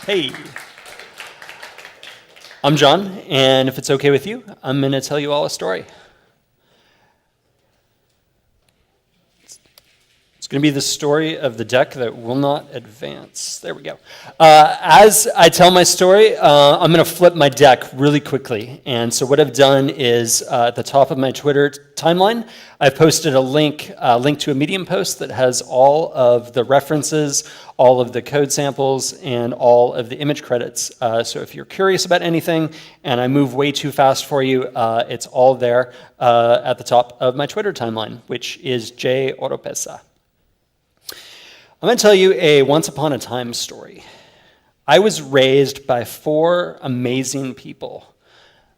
Hey, I'm John, and if it's okay with you, I'm going to tell you all a story. It's going to be the story of the deck that will not advance. There we go. As I tell my story, I'm going to flip my deck really quickly. And so what I've done is at the top of my Twitter timeline, I've posted a link to a Medium post that has all of the references, all of the code samples, and all of the image credits. So if you're curious about anything and I move way too fast for you, it's all there at the top of my Twitter timeline, which is Oropeza. I'm going to tell you a once upon a time story. I was raised by four amazing people.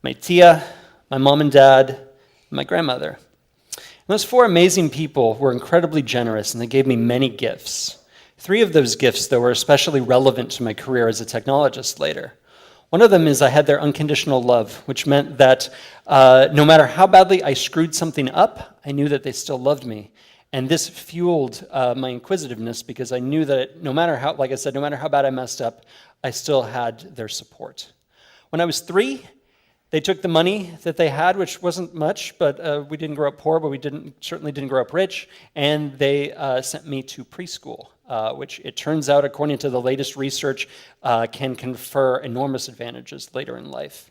My tia, my mom and dad, and my grandmother. And those four amazing people were incredibly generous, and they gave me many gifts. Three of those gifts, though, were especially relevant to my career as a technologist later. One of them is I had their unconditional love, which meant that no matter how badly I screwed something up, I knew that they still loved me. And this fueled my inquisitiveness because I knew that no matter how, like I said, no matter how bad I messed up, I still had their support. When I was 3, they took the money that they had, which wasn't much, but we didn't grow up poor, but we certainly didn't grow up rich, and they sent me to preschool, which it turns out, according to the latest research, can confer enormous advantages later in life.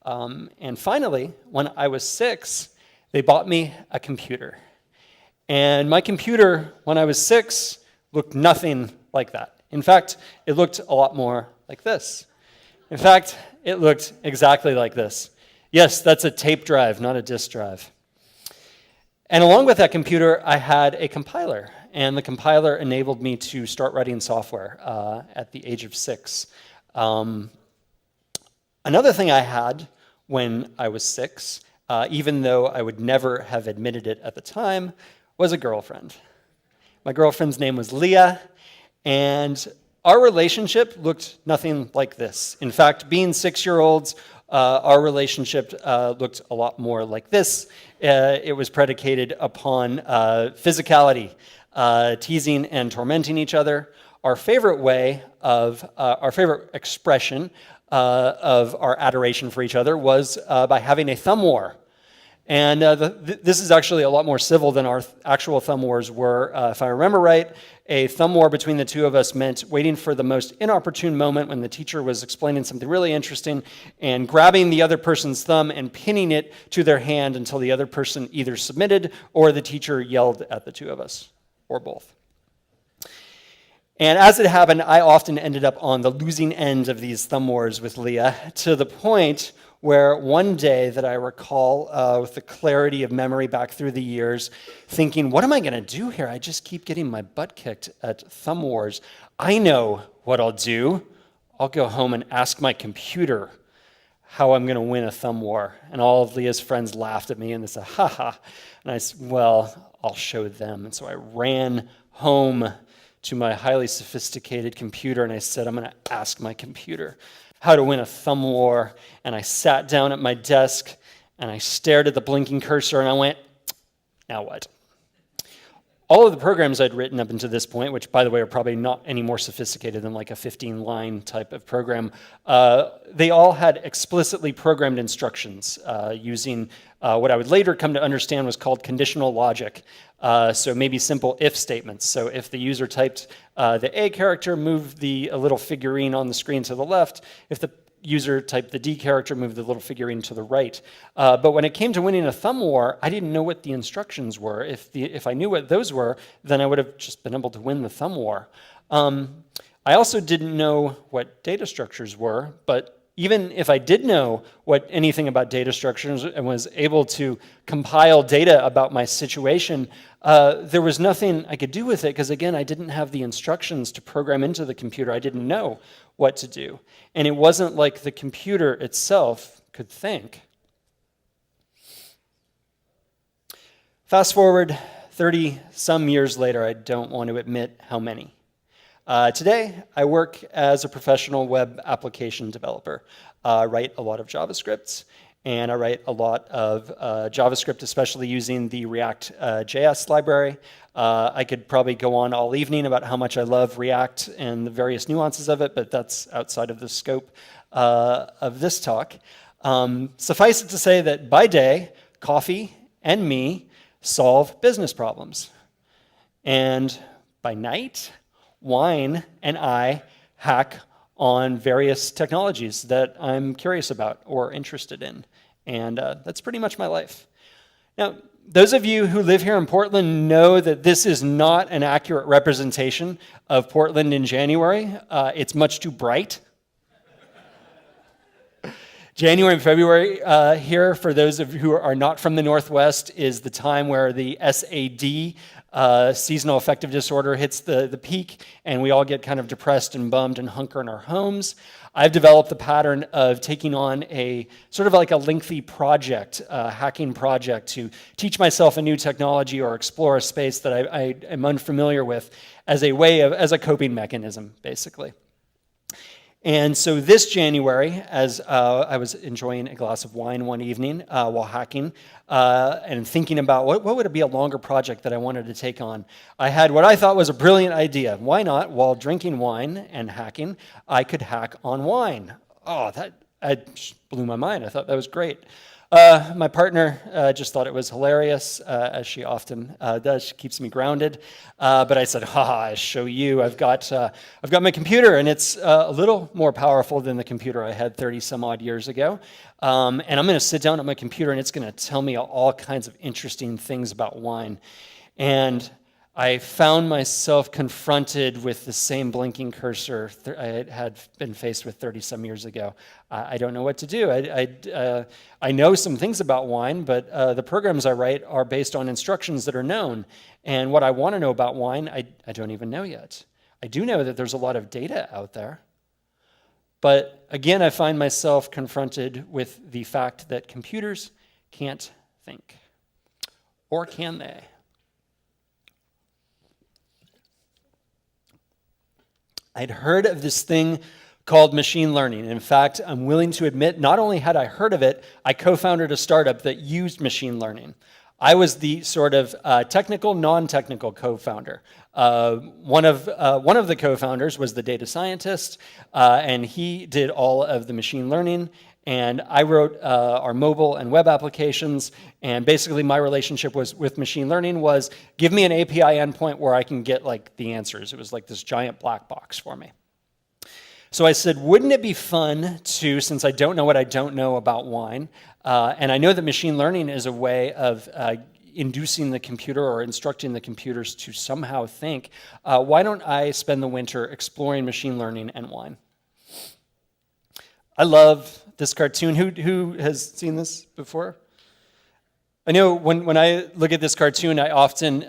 And finally, when I was 6, they bought me a computer. And my computer, when I was 6, looked nothing like that. In fact, it looked a lot more like this. In fact, it looked exactly like this. Yes, that's a tape drive, not a disk drive. And along with that computer, I had a compiler. And the compiler enabled me to start writing software at the age of 6. Another thing I had when I was 6, even though I would never have admitted it at the time, was a girlfriend. My girlfriend's name was Leah, and our relationship looked nothing like this. In fact, being 6-year-olds, our relationship looked a lot more like this. It was predicated upon physicality, teasing and tormenting each other. Our favorite expression of our adoration for each other was by having a thumb war. And this is actually a lot more civil than our actual thumb wars were. If I remember right, a thumb war between the two of us meant waiting for the most inopportune moment when the teacher was explaining something really interesting and grabbing the other person's thumb and pinning it to their hand until the other person either submitted or the teacher yelled at the two of us, or both. And as it happened, I often ended up on the losing end of these thumb wars with Leah, to the point where one day that I recall with the clarity of memory back through the years, thinking, what am I going to do here? I just keep getting my butt kicked at thumb wars. I know what I'll do. I'll go home and ask my computer how I'm going to win a thumb war. And all of Leah's friends laughed at me and they said, ha ha. And I said, well, I'll show them. And so I ran home to my highly sophisticated computer and I said, I'm going to ask my computer how to win a thumb war. And I sat down at my desk and I stared at the blinking cursor and I went, now what? All of the programs I'd written up until this point, which by the way are probably not any more sophisticated than like a 15-line type of program, they all had explicitly programmed instructions using what I would later come to understand was called conditional logic. So maybe simple if statements. So if the user typed the A character, move a little figurine on the screen to the left. If the user typed the D character, move the little figurine to the right. But when it came to winning a thumb war, I didn't know what the instructions were. If I knew what those were, then I would have just been able to win the thumb war. I also didn't know what data structures were, but even if I did know anything about data structures and was able to compile data about my situation, there was nothing I could do with it because, again, I didn't have the instructions to program into the computer. I didn't know what to do. And it wasn't like the computer itself could think. Fast forward 30-some years later, I don't want to admit how many. Today, I work as a professional web application developer, write a lot of JavaScript, and I write a lot of JavaScript, especially using the React JS library. I could probably go on all evening about how much I love React and the various nuances of it, but that's outside of the scope of this talk. Suffice it to say that by day, coffee and me solve business problems. And by night, wine and I hack on various technologies that I'm curious about or interested in. And that's pretty much my life. Now, those of you who live here in Portland know that this is not an accurate representation of Portland in January. It's much too bright. January and February here, for those of you who are not from the Northwest, is the time where the SAD, seasonal affective disorder, hits the peak, and we all get kind of depressed and bummed and hunker in our homes. I've developed the pattern of taking on a sort of like a lengthy project, hacking project, to teach myself a new technology or explore a space that I am unfamiliar with as a coping mechanism, basically. And so this January, as I was enjoying a glass of wine one evening while hacking and thinking about what would be a longer project that I wanted to take on, I had what I thought was a brilliant idea. Why not, while drinking wine and hacking, I could hack on wine. Oh, that blew my mind. I thought that was great. My partner just thought it was hilarious, as she often does. She keeps me grounded. But I said, I show you. I've got my computer, and it's a little more powerful than the computer I had 30 some odd years ago. And I'm going to sit down at my computer, and it's going to tell me all kinds of interesting things about wine. And I found myself confronted with the same blinking cursor I had been faced with 30-some years ago. I don't know what to do. I know some things about wine, but the programs I write are based on instructions that are known. And what I want to know about wine, I don't even know yet. I do know that there's a lot of data out there. But again, I find myself confronted with the fact that computers can't think. Or can they? I'd heard of this thing called machine learning. In fact, I'm willing to admit, not only had I heard of it, I co-founded a startup that used machine learning. I was the sort of technical, non-technical co-founder. One of the co-founders was the data scientist, and he did all of the machine learning. And I wrote our mobile and web applications, and basically my relationship with machine learning was, give me an API endpoint where I can get like the answers. It was like this giant black box for me. So I said, wouldn't it be fun to, since I don't know what I don't know about wine, and I know that machine learning is a way of inducing the computer or instructing the computers to somehow think, why don't I spend the winter exploring machine learning and wine? I love this cartoon. Who has seen this before? I know when I look at this cartoon, I often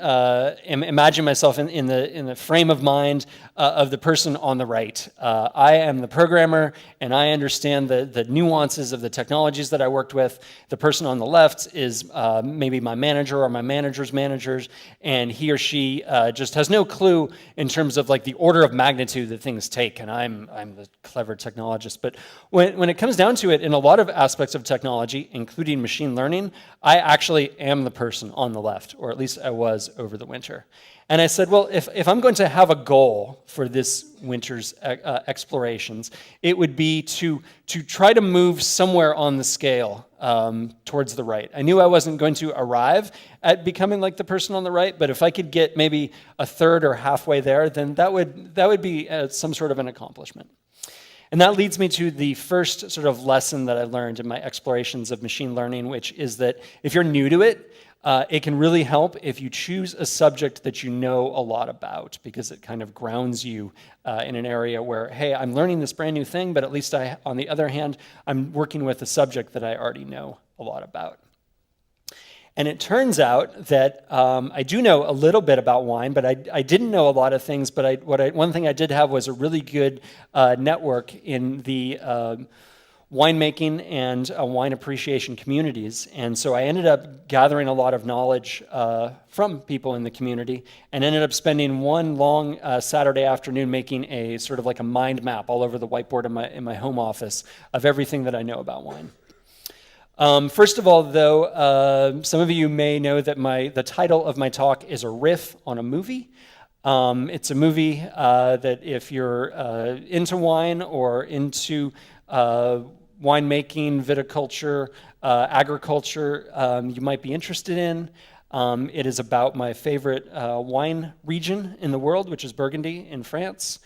imagine myself in the frame of mind of the person on the right. I am the programmer, and I understand the nuances of the technologies that I worked with. The person on the left is maybe my manager or my manager's managers, and he or she just has no clue in terms of like the order of magnitude that things take, and I'm the clever technologist. But when it comes down to it, in a lot of aspects of technology, including machine learning, I actually am the person on the left, or at least I was over the winter. And I said, well, if I'm going to have a goal for this winter's explorations, it would be to try to move somewhere on the scale towards the right. I knew I wasn't going to arrive at becoming like the person on the right, but if I could get maybe a third or halfway there, then that would be some sort of an accomplishment. And that leads me to the first sort of lesson that I learned in my explorations of machine learning, which is that if you're new to it, it can really help if you choose a subject that you know a lot about, because it kind of grounds you in an area where, hey, I'm learning this brand new thing, but at least on the other hand, I'm working with a subject that I already know a lot about. And it turns out that I do know a little bit about wine, but I didn't know a lot of things. But one thing I did have was a really good network in the winemaking and wine appreciation communities. And so I ended up gathering a lot of knowledge from people in the community, and ended up spending one long Saturday afternoon making a sort of like a mind map all over the whiteboard in my home office of everything that I know about wine. First of all, though, some of you may know that the title of my talk is a riff on a movie. It's a movie that if you're into wine or into winemaking, viticulture, agriculture, you might be interested in. It is about my favorite wine region in the world, which is Burgundy in France.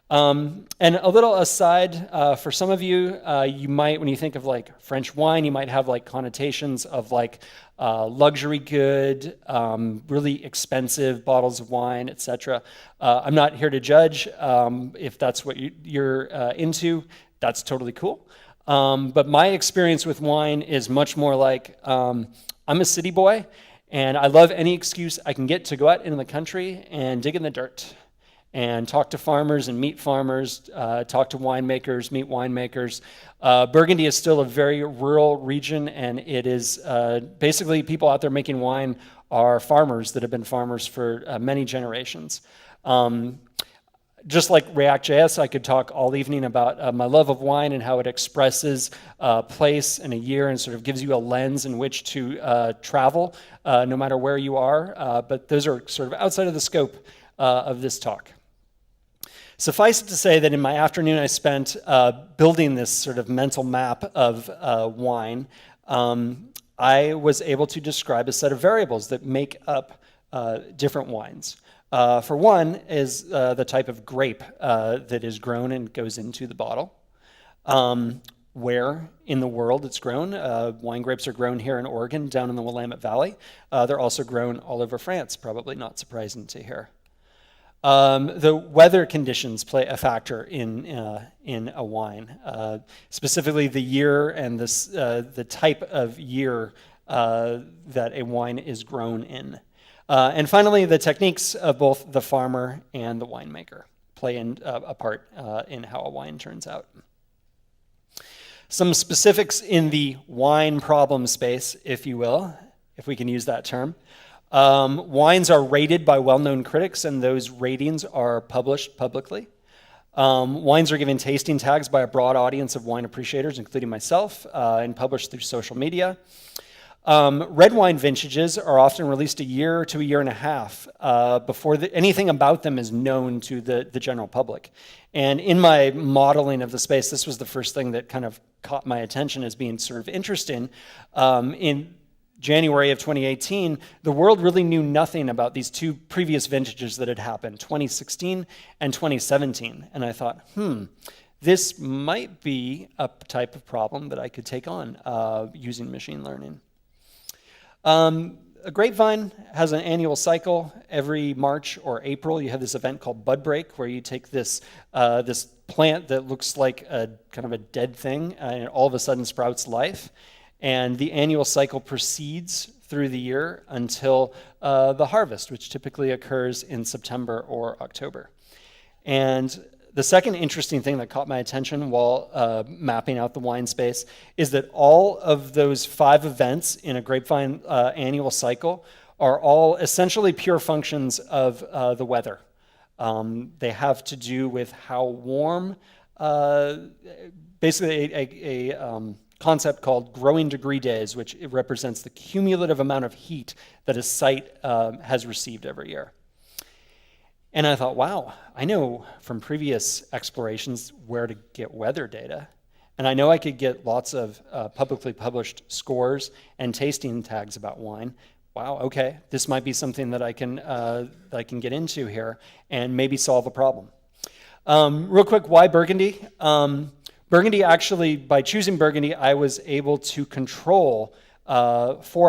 And a little aside, for some of you, you might, when you think of like French wine, you might have like connotations of like luxury good, really expensive bottles of wine, etc. I'm not here to judge. If that's what you're into, that's totally cool. But my experience with wine is much more like I'm a city boy, and I love any excuse I can get to go out into the country and dig in the dirt and talk to farmers and meet farmers, talk to winemakers, meet winemakers. Burgundy is still a very rural region, and it is basically people out there making wine are farmers that have been farmers for many generations. Just like React.js, I could talk all evening about my love of wine and how it expresses place and a year and sort of gives you a lens in which to travel, no matter where you are. But those are sort of outside of the scope of this talk. Suffice it to say that in my afternoon I spent building this sort of mental map of wine. I was able to describe a set of variables that make up different wines. For one is the type of grape that is grown and goes into the bottle. Where in the world it's grown. Wine grapes are grown here in Oregon, down in the Willamette Valley. They're also grown all over France, probably not surprising to hear. The weather conditions play a factor in a wine, specifically the year and the type of year that a wine is grown in. And finally, the techniques of both the farmer and the winemaker play a part in how a wine turns out. Some specifics in the wine problem space, if you will, if we can use that term. Wines are rated by well-known critics, and those ratings are published publicly. Wines are given tasting tags by a broad audience of wine appreciators, including myself, and published through social media. Red wine vintages are often released a year to a year and a half before anything about them is known to the general public. And in my modeling of the space, this was the first thing that kind of caught my attention as being sort of interesting. In January of 2018, the world really knew nothing about these two previous vintages that had happened, 2016 and 2017. And I thought, this might be a type of problem that I could take on using machine learning. A grapevine has an annual cycle. Every March or April, you have this event called Bud Break, where you take this plant that looks like a kind of a dead thing, and it all of a sudden sprouts life. And the annual cycle proceeds through the year until the harvest, which typically occurs in September or October. And the second interesting thing that caught my attention while mapping out the wine space is that all of those 5 events in a grapevine annual cycle are all essentially pure functions of the weather. They have to do with how warm, basically a concept called growing degree days, which represents the cumulative amount of heat that a site has received every year. And I thought, wow, I know from previous explorations where to get weather data. And I know I could get lots of publicly published scores and tasting tags about wine. Wow, okay, this might be something that I can get into here and maybe solve a problem. Real quick, why Burgundy? Burgundy, actually, by choosing Burgundy, I was able to control 4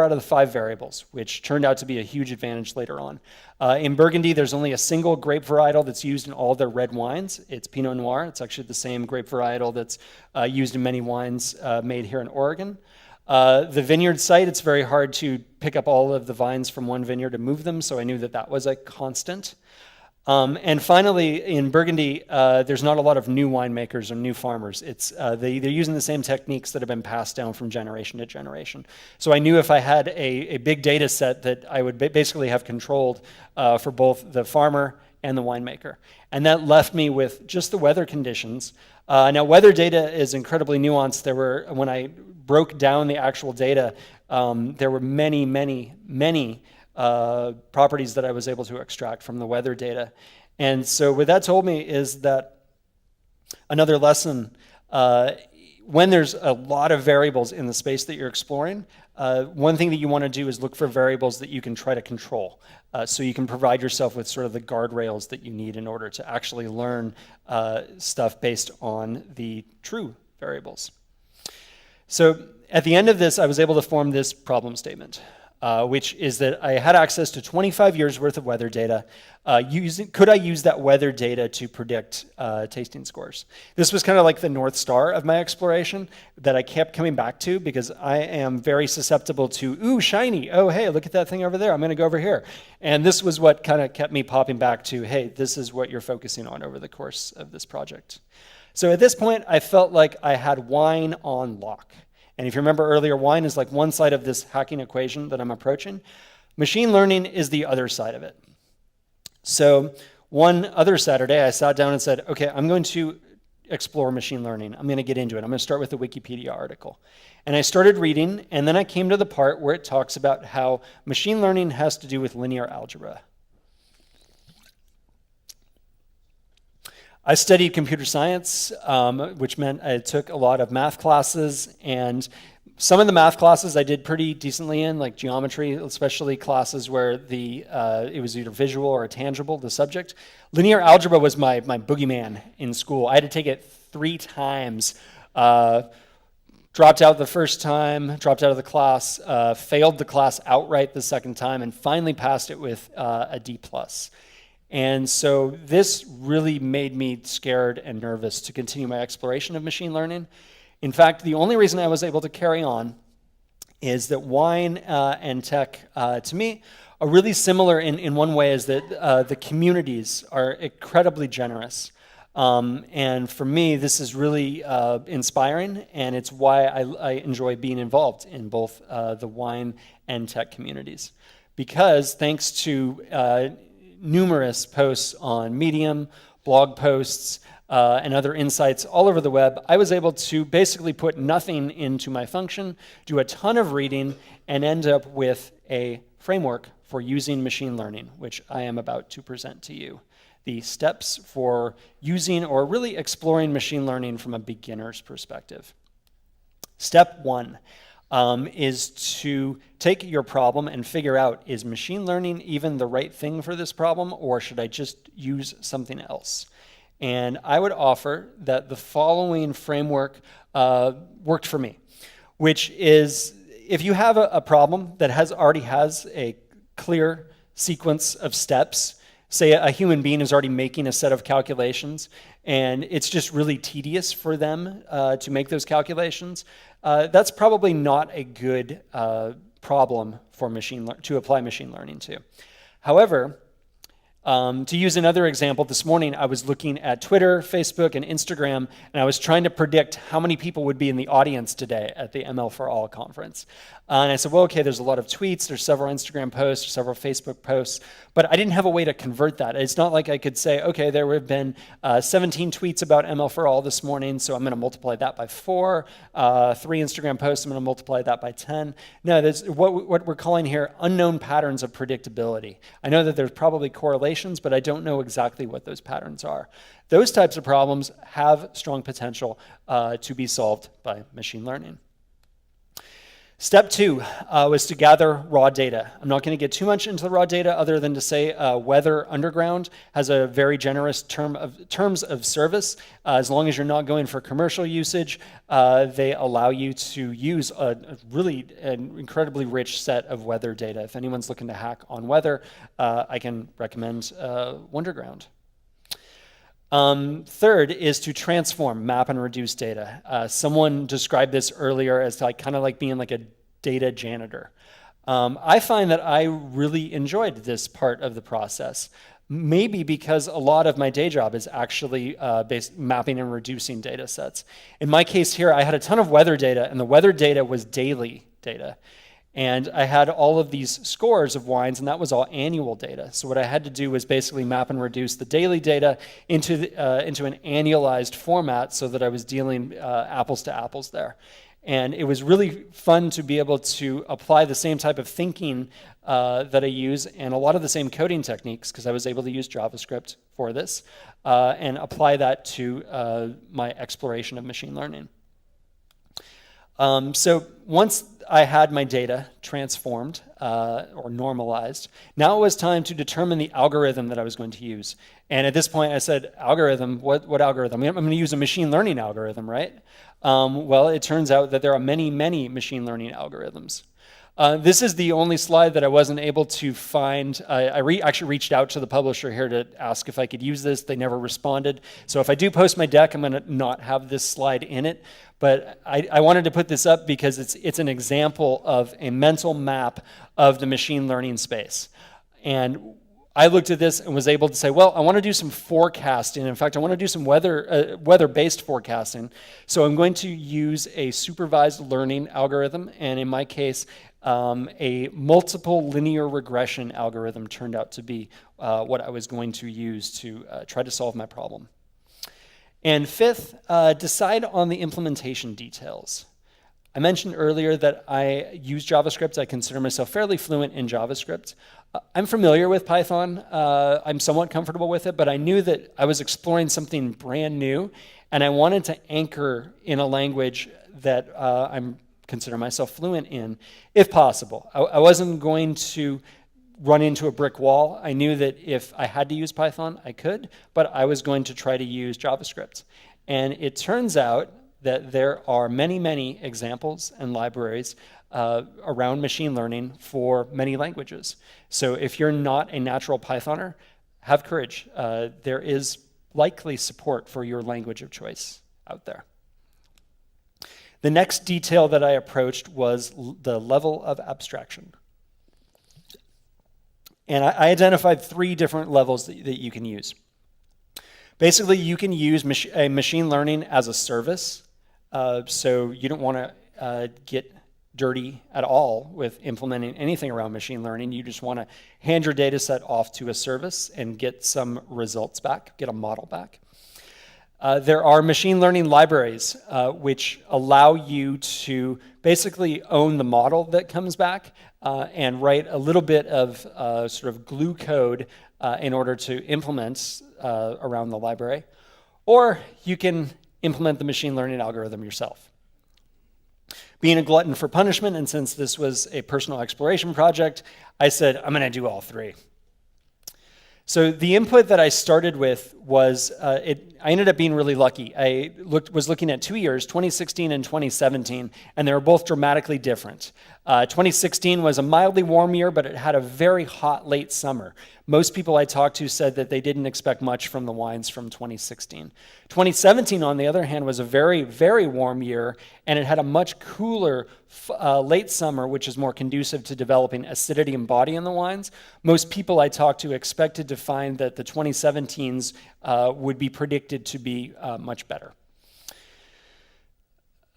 out of the 5 variables, which turned out to be a huge advantage later on. In Burgundy, there's only a single grape varietal that's used in all their red wines. It's Pinot Noir. It's actually the same grape varietal that's used in many wines made here in Oregon. The vineyard site, it's very hard to pick up all of the vines from one vineyard and move them, so I knew that that was a constant. And finally, in Burgundy, there's not a lot of new winemakers or new farmers. They're using the same techniques that have been passed down from generation to generation. So I knew if I had a big data set that I would basically have controlled for both the farmer and the winemaker. And that left me with just the weather conditions. Now, weather data is incredibly nuanced. When I broke down the actual data, there were many, many, many properties that I was able to extract from the weather data. And so what that told me is that another lesson, when there's a lot of variables in the space that you're exploring, one thing that you want to do is look for variables that you can try to control. So you can provide yourself with sort of the guardrails that you need in order to actually learn stuff based on the true variables. So at the end of this, I was able to form this problem statement, which is that I had access to 25 years worth of weather data. Could I use that weather data to predict tasting scores? This was kind of like the North Star of my exploration that I kept coming back to because I am very susceptible to, ooh, shiny, oh, hey, look at that thing over there, I'm gonna go over here. And this was what kind of kept me popping back to, hey, this is what you're focusing on over the course of this project. So at this point, I felt like I had wine on lock. And if you remember earlier, wine is like one side of this hacking equation that I'm approaching. Machine learning is the other side of it. So one other Saturday, I sat down and said, okay, I'm going to explore machine learning. I'm going to get into it. I'm going to start with a Wikipedia article. And I started reading, and then I came to the part where it talks about how machine learning has to do with linear algebra. I studied computer science, which meant I took a lot of math classes, and some of the math classes I did pretty decently in, like geometry, especially classes where it was either visual or tangible, the subject. Linear algebra was my boogeyman in school. I had to take it 3 times. Dropped out the first time, dropped out of the class, failed the class outright the second time, and finally passed it with a D+. And so this really made me scared and nervous to continue my exploration of machine learning. In fact, the only reason I was able to carry on is that wine and tech, to me, are really similar in one way, is that the communities are incredibly generous. And for me, this is really inspiring, and it's why I enjoy being involved in both the wine and tech communities. Because thanks to numerous posts on Medium, blog posts, and other insights all over the web, I was able to basically put nothing into my function, do a ton of reading, and end up with a framework for using machine learning, which I am about to present to you. The steps for using or really exploring machine learning from a beginner's perspective. Step 1. Is to take your problem and figure out, is machine learning even the right thing for this problem, or should I just use something else? And I would offer that the following framework worked for me, which is, if you have a problem that already has a clear sequence of steps, say a human being is already making a set of calculations, and it's just really tedious for them to make those calculations, that's probably not a good problem for to apply machine learning to. However, to use another example, this morning I was looking at Twitter, Facebook, and Instagram, and I was trying to predict how many people would be in the audience today at the ML4ALL conference. And I said, well, okay, there's a lot of tweets, there's several Instagram posts, several Facebook posts, but I didn't have a way to convert that. It's not like I could say, okay, there have been 17 tweets about ML4ALL this morning, so I'm going to multiply that by 4, 3 Instagram posts, I'm going to multiply that by 10. No, that's what we're calling here unknown patterns of predictability. I know that there's probably correlations, but I don't know exactly what those patterns are. Those types of problems have strong potential to be solved by machine learning. Step 2 was to gather raw data. I'm not going to get too much into the raw data other than to say Weather Underground has a very generous terms of service. As long as you're not going for commercial usage, they allow you to use an incredibly rich set of weather data. If anyone's looking to hack on weather, I can recommend Wonderground. Third is to transform, map, and reduce data. Someone described this earlier as kind of like being like a data janitor. I find that I really enjoyed this part of the process, maybe because a lot of my day job is actually mapping and reducing data sets. In my case here, I had a ton of weather data, and the weather data was daily data. And I had all of these scores of wines, and that was all annual data. So what I had to do was basically map and reduce the daily data into an annualized format so that I was dealing apples to apples there. And it was really fun to be able to apply the same type of thinking that I use and a lot of the same coding techniques, because I was able to use JavaScript for this, and apply that to my exploration of machine learning. So once I had my data transformed or normalized, now it was time to determine the algorithm that I was going to use. And at this point I said, algorithm, what algorithm? I'm going to use a machine learning algorithm, right? Well, it turns out that there are many, many machine learning algorithms. This is the only slide that I wasn't able to find. I actually reached out to the publisher here to ask if I could use this. They never responded. So if I do post my deck, I'm going to not have this slide in it. But I wanted to put this up because it's an example of a mental map of the machine learning space. And I looked at this and was able to say, well, I want to do some forecasting. In fact, I want to do some weather-based forecasting. So I'm going to use a supervised learning algorithm. And in my case, a multiple linear regression algorithm turned out to be what I was going to use to try to solve my problem. And fifth, decide on the implementation details. I mentioned earlier that I use JavaScript. I consider myself fairly fluent in JavaScript. I'm familiar with Python. I'm somewhat comfortable with it, but I knew that I was exploring something brand new, and I wanted to anchor in a language that I'm consider myself fluent in, if possible. I wasn't going to run into a brick wall. I knew that if I had to use Python, I could, but I was going to try to use JavaScript. And it turns out that there are many, many examples and libraries around machine learning for many languages. So if you're not a natural Pythoner, have courage. There is likely support for your language of choice out there. The next detail that I approached was the level of abstraction. And I identified 3 different levels that you can use. Basically, you can use machine learning as a service. So you don't want to get dirty at all with implementing anything around machine learning. You just want to hand your data set off to a service and get some results back, get a model back. There are machine learning libraries which allow you to basically own the model that comes back and write a little bit of sort of glue code in order to implement around the library. Or you can implement the machine learning algorithm yourself. Being a glutton for punishment, and since this was a personal exploration project, I said, I'm going to do all 3. So the input that I started with was, I ended up being really lucky. I was looking at 2 years, 2016 and 2017, and they were both dramatically different. 2016 was a mildly warm year, but it had a very hot late summer. Most people I talked to said that they didn't expect much from the wines from 2016. 2017, on the other hand, was a very, very warm year, and it had a much cooler late summer, which is more conducive to developing acidity and body in the wines. Most people I talked to expected to find that the 2017s would be predicted to be much better.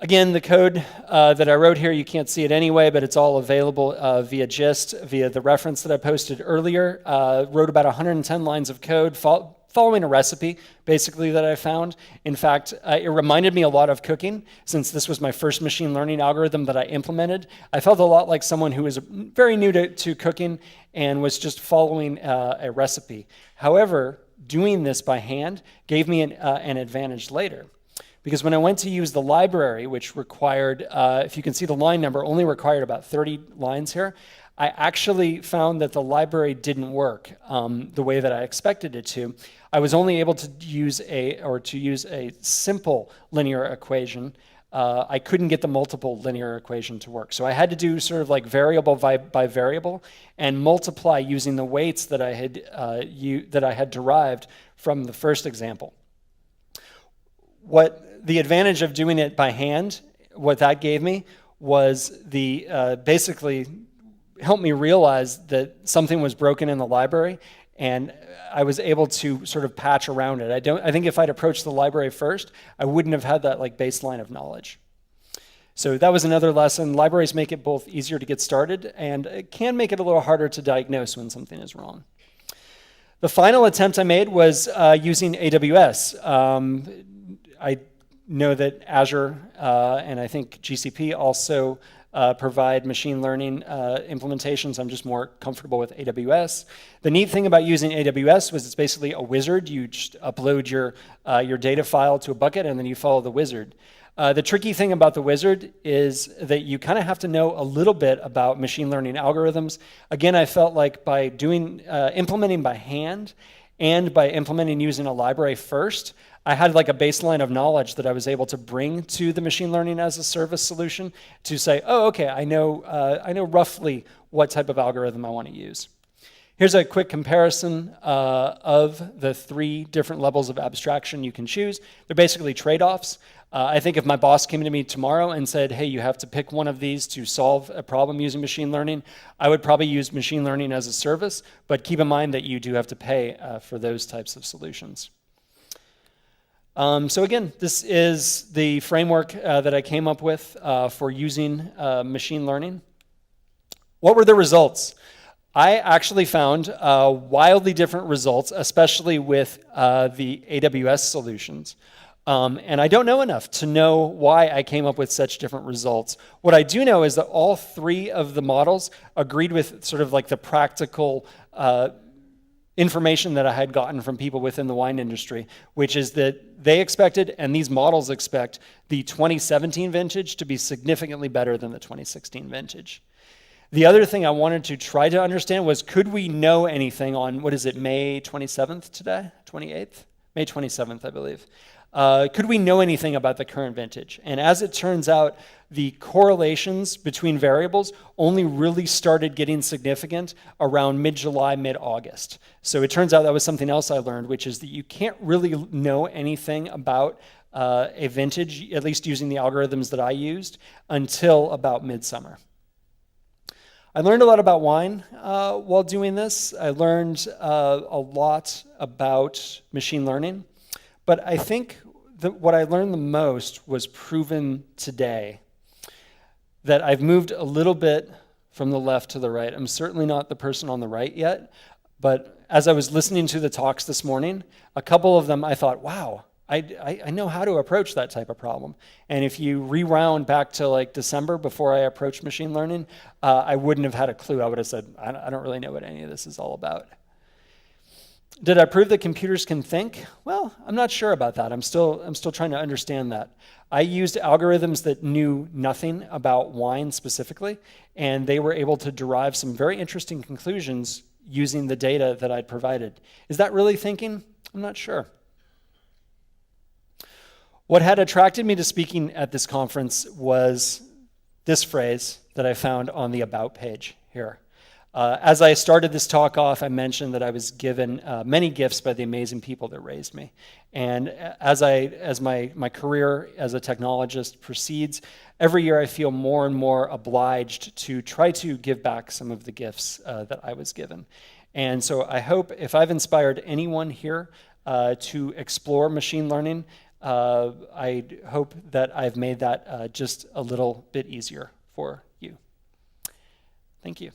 Again, the code that I wrote here, you can't see it anyway, but it's all available via gist, via the reference that I posted earlier. Wrote about 110 lines of code following a recipe, basically, that I found. In fact, it reminded me a lot of cooking, since this was my first machine learning algorithm that I implemented. I felt a lot like someone who was very new to cooking and was just following a recipe. However, doing this by hand gave me an advantage later. Because when I went to use the library, which required, if you can see the line number, only required about 30 lines here, I actually found that the library didn't work the way that I expected it to. I was only able to use a simple linear equation. I couldn't get the multiple linear equation to work. So I had to do sort of like variable by variable and multiply using the weights that I had derived from the first example. What the advantage of doing it by hand, what that gave me was basically helped me realize that something was broken in the library, and I was able to sort of patch around it. I think if I'd approached the library first, I wouldn't have had that like baseline of knowledge. So that was another lesson. Libraries make it both easier to get started, and it can make it a little harder to diagnose when something is wrong. The final attempt I made was using AWS. I know that Azure and I think GCP also provide machine learning implementations. I'm just more comfortable with AWS. The neat thing about using AWS was it's basically a wizard. You just upload your data file to a bucket and then you follow the wizard. The tricky thing about the wizard is that you kind of have to know a little bit about machine learning algorithms. Again, I felt like by implementing by hand and by implementing using a library first, I had like a baseline of knowledge that I was able to bring to the machine learning as a service solution to say, oh, okay, I know roughly what type of algorithm I want to use. Here's a quick comparison of the 3 different levels of abstraction you can choose. They're basically trade-offs. I think if my boss came to me tomorrow and said, hey, you have to pick one of these to solve a problem using machine learning, I would probably use machine learning as a service, but keep in mind that you do have to pay for those types of solutions. So again, this is the framework that I came up with for using machine learning. What were the results? I actually found wildly different results, especially with the AWS solutions. And I don't know enough to know why I came up with such different results. What I do know is that all 3 of the models agreed with sort of like the practical information that I had gotten from people within the wine industry, which is that they expected, and these models expect, the 2017 vintage to be significantly better than the 2016 vintage. The other thing I wanted to try to understand was, could we know anything on, what is it, May 27th today? 28th? May 27th, I believe. Could we know anything about the current vintage? And as it turns out, the correlations between variables only really started getting significant around mid-July, mid-August. So it turns out that was something else I learned, which is that you can't really know anything about a vintage, at least using the algorithms that I used, until about midsummer. I learned a lot about wine while doing this. I learned a lot about machine learning. But I think that what I learned the most was proven today, that I've moved a little bit from the left to the right. I'm certainly not the person on the right yet, but as I was listening to the talks this morning, a couple of them I thought, wow, I know how to approach that type of problem. And if you rewound back to like December before I approached machine learning, I wouldn't have had a clue. I would have said, I don't really know what any of this is all about. Did I prove that computers can think? Well, I'm not sure about that. I'm still trying to understand that. I used algorithms that knew nothing about wine specifically, and they were able to derive some very interesting conclusions using the data that I'd provided. Is that really thinking? I'm not sure. What had attracted me to speaking at this conference was this phrase that I found on the About page here. As I started this talk off, I mentioned that I was given many gifts by the amazing people that raised me. And as my career as a technologist proceeds, every year I feel more and more obliged to try to give back some of the gifts that I was given. And so I hope if I've inspired anyone here to explore machine learning, I hope that I've made that just a little bit easier for you. Thank you.